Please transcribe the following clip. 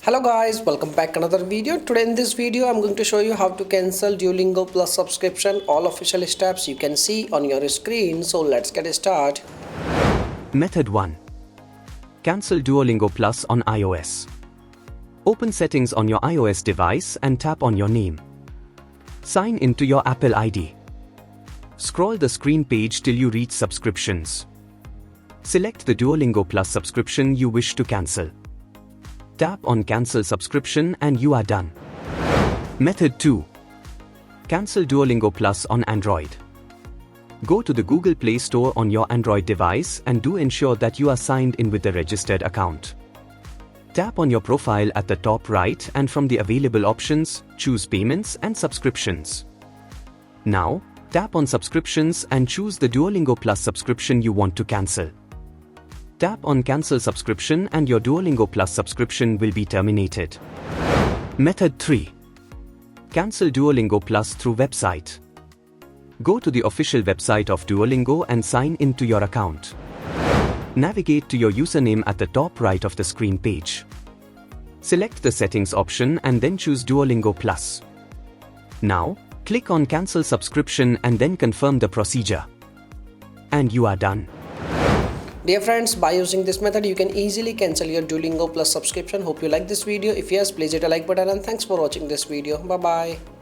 Hello guys, welcome back another video. Today in this video I'm going to show you how to cancel Duolingo Plus subscription. All official steps you can see on your screen. So let's get started. Method 1. Cancel Duolingo Plus on iOS. Open Settings on your iOS device and tap on your name. Sign into your Apple ID. Scroll the screen page till you reach Subscriptions. Select the Duolingo Plus subscription you wish to cancel. Tap on Cancel Subscription and you are done. Method 2. Cancel Duolingo Plus on Android. Go to the Google Play Store on your Android device and do ensure that you are signed in with the registered account. Tap on your profile at the top right and from the available options, choose Payments and Subscriptions. Now, tap on Subscriptions and choose the Duolingo Plus subscription you want to cancel. Tap on Cancel Subscription and your Duolingo Plus subscription will be terminated. Method 3. Cancel Duolingo Plus through website. Go to the official website of Duolingo and sign into your account. Navigate to your username at the top right of the screen page. Select the Settings option and then choose Duolingo Plus. Now, click on Cancel Subscription and then confirm the procedure. And you are done. Dear friends, by using this method you can easily cancel your Duolingo Plus subscription. Hope you like this video. If yes, please hit a like button and thanks for watching this video. Bye bye.